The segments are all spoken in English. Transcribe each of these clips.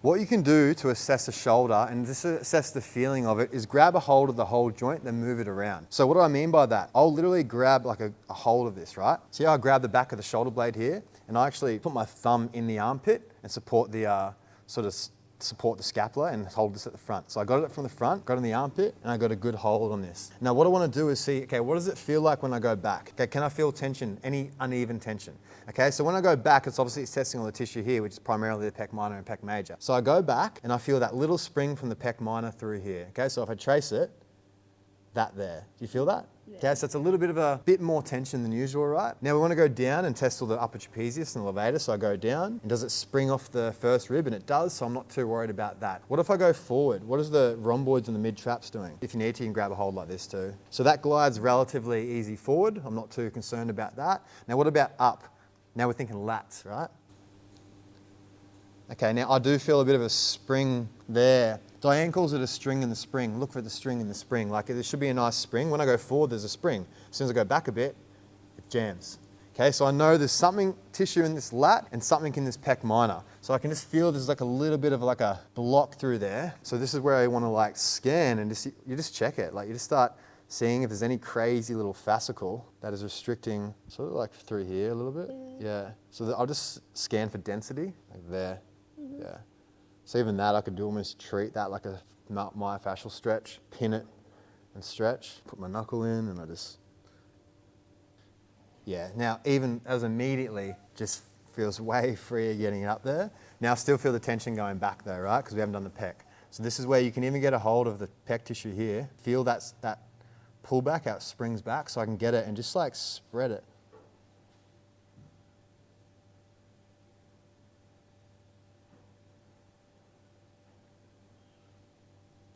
What you can do to assess the shoulder and just assess the feeling of it is grab a hold of the whole joint, then move it around. So what do I mean by that? I'll literally grab like a hold of this, right? See how I grab the back of the shoulder blade here? And I actually put my thumb in the armpit and support the support the scapula and hold this at the front. So I got it from the front, got it in the armpit, and I got a good hold on this. Now what I want to do is see, okay, what does it feel like when I go back? Okay, can I feel tension, any uneven tension? Okay, so when I go back, it's testing all the tissue here, which is primarily the pec minor and pec major. So I go back and I feel that little spring from the pec minor through here. Okay, so if I trace it, that there. Do you feel that? Yeah. Okay, so it's a little bit of a bit more tension than usual, right? Now we want to go down and test all the upper trapezius and the levator. So I go down, and does it spring off the first rib? And it does, so I'm not too worried about that. What if I go forward? What is the rhomboids and the mid-traps doing? If you need to, you can grab a hold like this too. So that glides relatively easy forward. I'm not too concerned about that. Now what about up? Now we're thinking lats, right? Okay, now I do feel a bit of a spring there. Diane calls it a string in the spring. Look for the string in the spring. Like there should be a nice spring. When I go forward, there's a spring. As soon as I go back a bit, it jams. Okay, so I know there's something tissue in this lat and something in this pec minor. So I can just feel there's like a little bit of like a block through there. So this is where I want to like scan and you just check it. Like you just start seeing if there's any crazy little fascicle that is restricting sort of like through here a little bit. Yeah. So I'll just scan for density like there. Yeah. So even that I could do almost treat that like a myofascial stretch, pin it and stretch, put my knuckle in and I just, yeah. Now even as immediately just feels way freer getting up there. Now I still feel the tension going back though, right? Because we haven't done the pec. So this is where you can even get a hold of the pec tissue here. Feel that pull back, how it springs back so I can get it and just like spread it.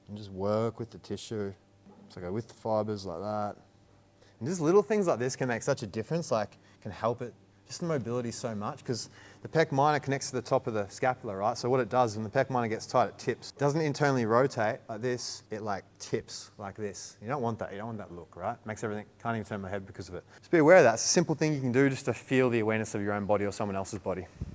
And just work with the tissue. So go with the fibers like that. And just little things like this can make such a difference, like can help it, just the mobility so much, because the pec minor connects to the top of the scapula, right? So what it does, when the pec minor gets tight, it tips. It doesn't internally rotate like this, it like tips like this. You don't want that, you don't want that look, right? It makes everything, can't even turn my head because of it. Just be aware of that. It's a simple thing you can do just to feel the awareness of your own body or someone else's body.